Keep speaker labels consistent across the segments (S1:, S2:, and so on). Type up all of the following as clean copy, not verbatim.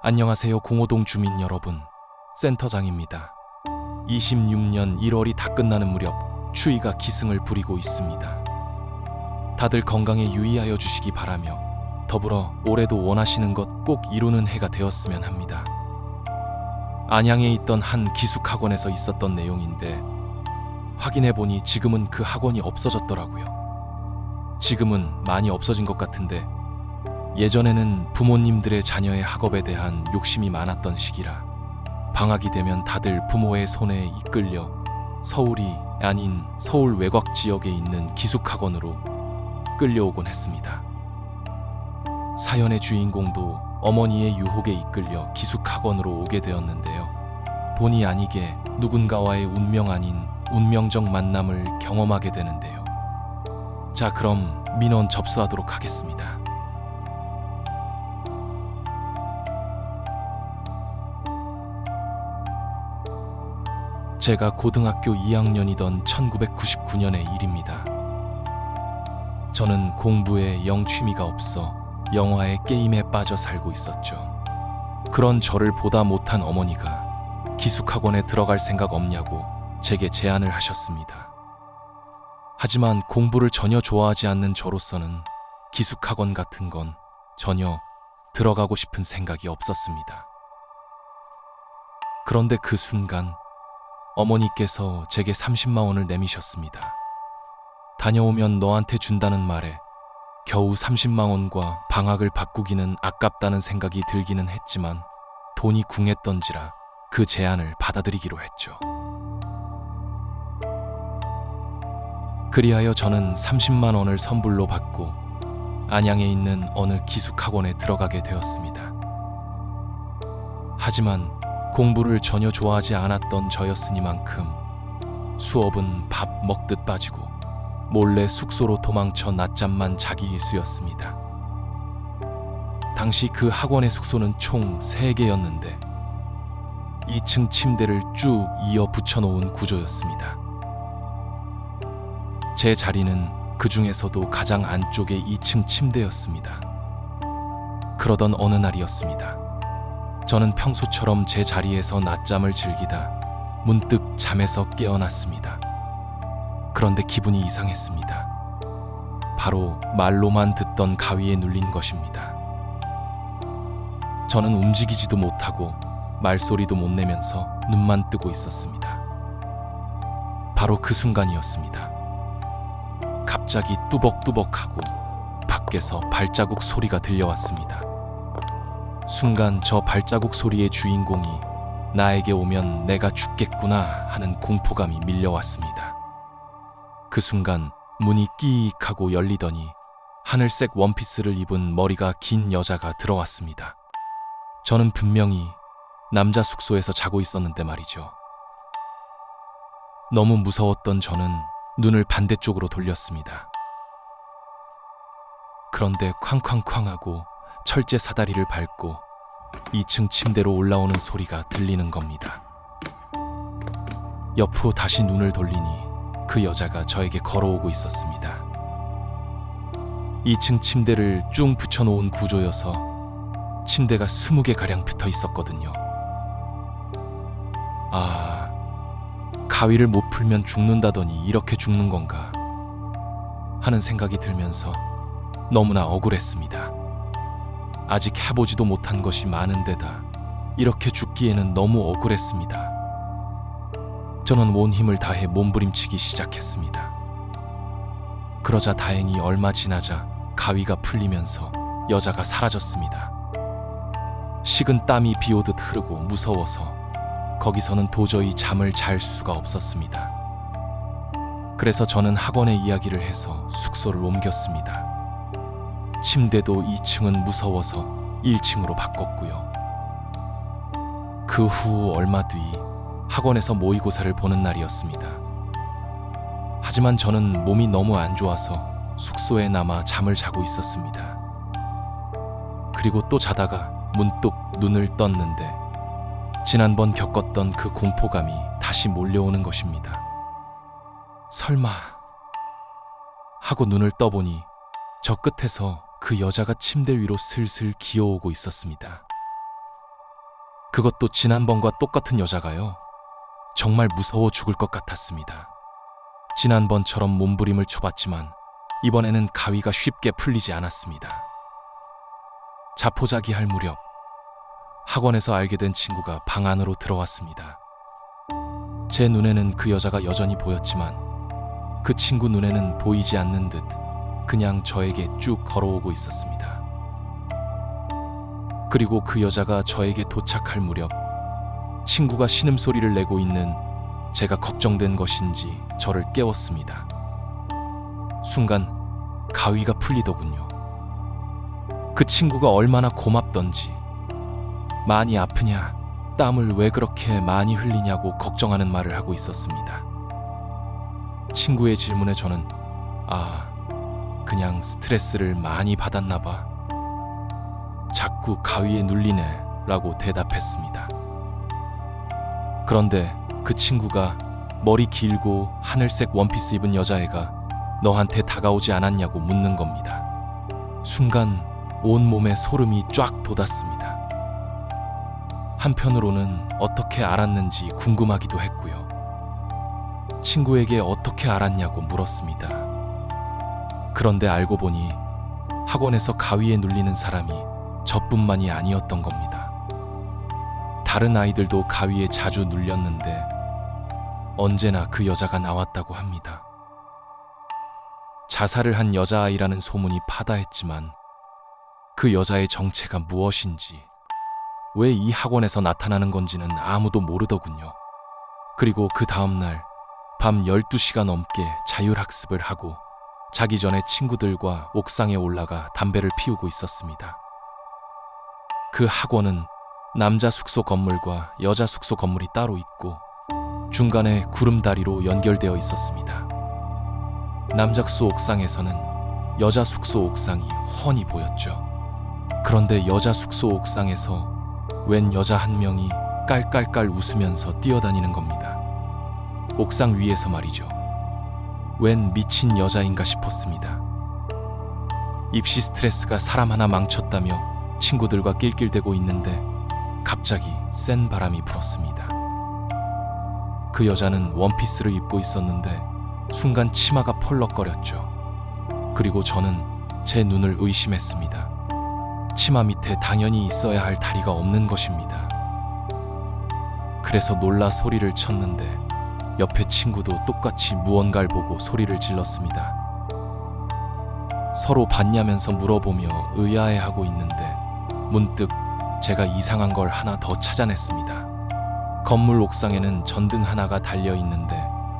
S1: 안녕하세요, 공호동 주민 여러분. 센터장입니다. 26년 1월이 다 끝나는 무렵 추위가 기승을 부리고 있습니다. 다들 건강에 유의하여 주시기 바라며 더불어 올해도 원하시는 것 꼭 이루는 해가 되었으면 합니다. 안양에 있던 한 기숙학원에서 있었던 내용인데 확인해보니 지금은 그 학원이 없어졌더라고요. 지금은 많이 없어진 것 같은데 예전에는 부모님들의 자녀의 학업에 대한 욕심이 많았던 시기라 방학이 되면 다들 부모의 손에 이끌려 서울이 아닌 서울 외곽 지역에 있는 기숙학원으로 끌려오곤 했습니다. 사연의 주인공도 어머니의 유혹에 이끌려 기숙학원으로 오게 되었는데요. 본의 아니게 누군가와의 운명 아닌 운명적 만남을 경험하게 되는데요. 자, 그럼 민원 접수하도록 하겠습니다. 제가 고등학교 2학년이던 1999년의 일입니다. 저는 공부에 영 취미가 없어 영화에 게임에 빠져 살고 있었죠. 그런 저를 보다 못한 어머니가 기숙학원에 들어갈 생각 없냐고 제게 제안을 하셨습니다. 하지만 공부를 전혀 좋아하지 않는 저로서는 기숙학원 같은 건 전혀 들어가고 싶은 생각이 없었습니다. 그런데 그 순간 어머니께서 제게 30만 원을 내미셨습니다. 다녀오면 너한테 준다는 말에 겨우 30만 원과 방학을 바꾸기는 아깝다는 생각이 들기는 했지만 돈이 궁했던지라 그 제안을 받아들이기로 했죠. 그리하여 저는 30만 원을 선불로 받고 안양에 있는 어느 기숙학원에 들어가게 되었습니다. 하지만 공부를 전혀 좋아하지 않았던 저였으니만큼 수업은 밥 먹듯 빠지고 몰래 숙소로 도망쳐 낮잠만 자기 일쑤였습니다. 당시 그 학원의 숙소는 총 3개였는데 2층 침대를 쭉 이어 붙여놓은 구조였습니다. 제 자리는 그 중에서도 가장 안쪽의 2층 침대였습니다. 그러던 어느 날이었습니다. 저는 평소처럼 제 자리에서 낮잠을 즐기다 문득 잠에서 깨어났습니다. 그런데 기분이 이상했습니다. 바로 말로만 듣던 가위에 눌린 것입니다. 저는 움직이지도 못하고 말소리도 못 내면서 눈만 뜨고 있었습니다. 바로 그 순간이었습니다. 갑자기 뚜벅뚜벅하고 밖에서 발자국 소리가 들려왔습니다. 순간 저 발자국 소리의 주인공이 나에게 오면 내가 죽겠구나 하는 공포감이 밀려왔습니다. 그 순간 문이 끼익 하고 열리더니 하늘색 원피스를 입은 머리가 긴 여자가 들어왔습니다. 저는 분명히 남자 숙소에서 자고 있었는데 말이죠. 너무 무서웠던 저는 눈을 반대쪽으로 돌렸습니다. 그런데 쾅쾅쾅 하고 철제 사다리를 밟고 2층 침대로 올라오는 소리가 들리는 겁니다. 옆으로 다시 눈을 돌리니 그 여자가 저에게 걸어오고 있었습니다. 2층 침대를 쭉 붙여놓은 구조여서 침대가 20개가량 붙어 있었거든요. 가위를 못 풀면 죽는다더니 이렇게 죽는 건가 하는 생각이 들면서 너무나 억울했습니다. 아직 해보지도 못한 것이 많은데다 이렇게 죽기에는 너무 억울했습니다. 저는 온 힘을 다해 몸부림치기 시작했습니다. 그러자 다행히 얼마 지나자 가위가 풀리면서 여자가 사라졌습니다. 식은 땀이 비오듯 흐르고 무서워서 거기서는 도저히 잠을 잘 수가 없었습니다. 그래서 저는 학원에 이야기를 해서 숙소를 옮겼습니다. 침대도 2층은 무서워서 1층으로 바꿨고요. 그 후 얼마 뒤 학원에서 모의고사를 보는 날이었습니다. 하지만 저는 몸이 너무 안 좋아서 숙소에 남아 잠을 자고 있었습니다. 그리고 또 자다가 문득 눈을 떴는데 지난번 겪었던 그 공포감이 다시 몰려오는 것입니다. 설마 하고 눈을 떠보니 저 끝에서 그 여자가 침대 위로 슬슬 기어오고 있었습니다. 그것도 지난번과 똑같은 여자가요. 정말 무서워 죽을 것 같았습니다. 지난번처럼 몸부림을 쳐봤지만 이번에는 가위가 쉽게 풀리지 않았습니다. 자포자기할 무렵 학원에서 알게 된 친구가 방 안으로 들어왔습니다. 제 눈에는 그 여자가 여전히 보였지만 그 친구 눈에는 보이지 않는 듯 그냥 저에게 쭉 걸어오고 있었습니다. 그리고 그 여자가 저에게 도착할 무렵 친구가 신음소리를 내고 있는 제가 걱정된 것인지 저를 깨웠습니다. 순간 가위가 풀리더군요. 그 친구가 얼마나 고맙던지 많이 아프냐, 땀을 왜 그렇게 많이 흘리냐고 걱정하는 말을 하고 있었습니다. 친구의 질문에 저는 그냥 스트레스를 많이 받았나 봐. 자꾸 가위에 눌리네 라고 대답했습니다. 그런데 그 친구가 머리 길고 하늘색 원피스 입은 여자애가 너한테 다가오지 않았냐고 묻는 겁니다. 순간 온몸에 소름이 쫙 돋았습니다. 한편으로는 어떻게 알았는지 궁금하기도 했고요. 친구에게 어떻게 알았냐고 물었습니다. 그런데 알고 보니 학원에서 가위에 눌리는 사람이 저뿐만이 아니었던 겁니다. 다른 아이들도 가위에 자주 눌렸는데 언제나 그 여자가 나왔다고 합니다. 자살을 한 여자아이라는 소문이 파다했지만 그 여자의 정체가 무엇인지, 왜 이 학원에서 나타나는 건지는 아무도 모르더군요. 그리고 그 다음날 밤 12시가 넘게 자율학습을 하고 자기 전에 친구들과 옥상에 올라가 담배를 피우고 있었습니다. 그 학원은 남자 숙소 건물과 여자 숙소 건물이 따로 있고 중간에 구름다리로 연결되어 있었습니다. 남자 숙소 옥상에서는 여자 숙소 옥상이 훤히 보였죠. 그런데 여자 숙소 옥상에서 웬 여자 한 명이 깔깔깔 웃으면서 뛰어다니는 겁니다. 옥상 위에서 말이죠. 웬 미친 여자인가 싶었습니다. 입시 스트레스가 사람 하나 망쳤다며 친구들과 낄낄대고 있는데 갑자기 센 바람이 불었습니다. 그 여자는 원피스를 입고 있었는데 순간 치마가 펄럭거렸죠. 그리고 저는 제 눈을 의심했습니다. 치마 밑에 당연히 있어야 할 다리가 없는 것입니다. 그래서 놀라 소리를 쳤는데 옆에 친구도 똑같이 무언가를 보고 소리를 질렀습니다. 서로 봤냐면서 물어보며 의아해하고 있는데 문득 제가 이상한 걸 하나 더 찾아냈습니다. 건물 옥상에는 전등 하나가 달려 있는데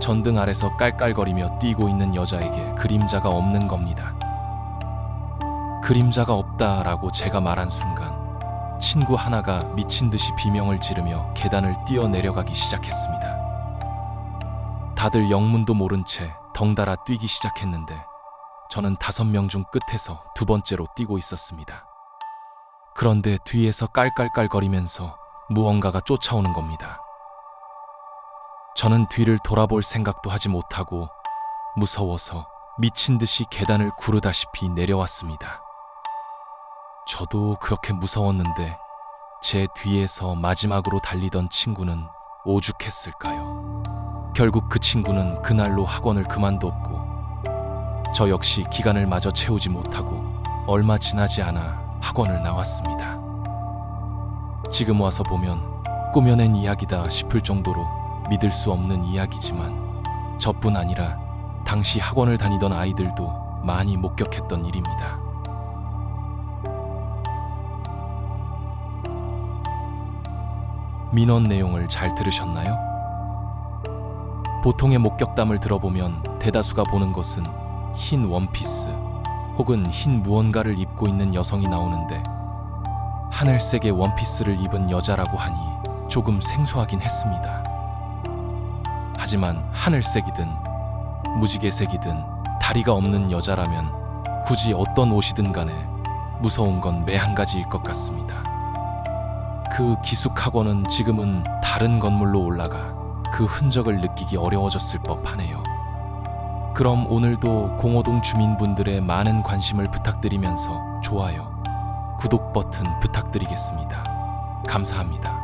S1: 전등 아래서 깔깔거리며 뛰고 있는 여자에게 그림자가 없는 겁니다. 그림자가 없다라고 제가 말한 순간 친구 하나가 미친 듯이 비명을 지르며 계단을 뛰어 내려가기 시작했습니다. 다들 영문도 모른 채 덩달아 뛰기 시작했는데 저는 5명 중 끝에서 두 번째로 뛰고 있었습니다. 그런데 뒤에서 깔깔깔거리면서 무언가가 쫓아오는 겁니다. 저는 뒤를 돌아볼 생각도 하지 못하고 무서워서 미친 듯이 계단을 구르다시피 내려왔습니다. 저도 그렇게 무서웠는데 제 뒤에서 마지막으로 달리던 친구는 오죽했을까요? 결국 그 친구는 그날로 학원을 그만뒀고 저 역시 기간을 마저 채우지 못하고 얼마 지나지 않아 학원을 나왔습니다. 지금 와서 보면 꾸며낸 이야기다 싶을 정도로 믿을 수 없는 이야기지만 저뿐 아니라 당시 학원을 다니던 아이들도 많이 목격했던 일입니다. 민원 내용을 잘 들으셨나요? 보통의 목격담을 들어보면 대다수가 보는 것은 흰 원피스 혹은 흰 무언가를 입고 있는 여성이 나오는데 하늘색의 원피스를 입은 여자라고 하니 조금 생소하긴 했습니다. 하지만 하늘색이든 무지개색이든 다리가 없는 여자라면 굳이 어떤 옷이든 간에 무서운 건 매 한 가지일 것 같습니다. 그 기숙학원은 지금은 다른 건물로 올라가 그 흔적을 느끼기 어려워졌을 법하네요. 그럼 오늘도 공호동 주민분들의 많은 관심을 부탁드리면서 좋아요, 구독 버튼 부탁드리겠습니다. 감사합니다.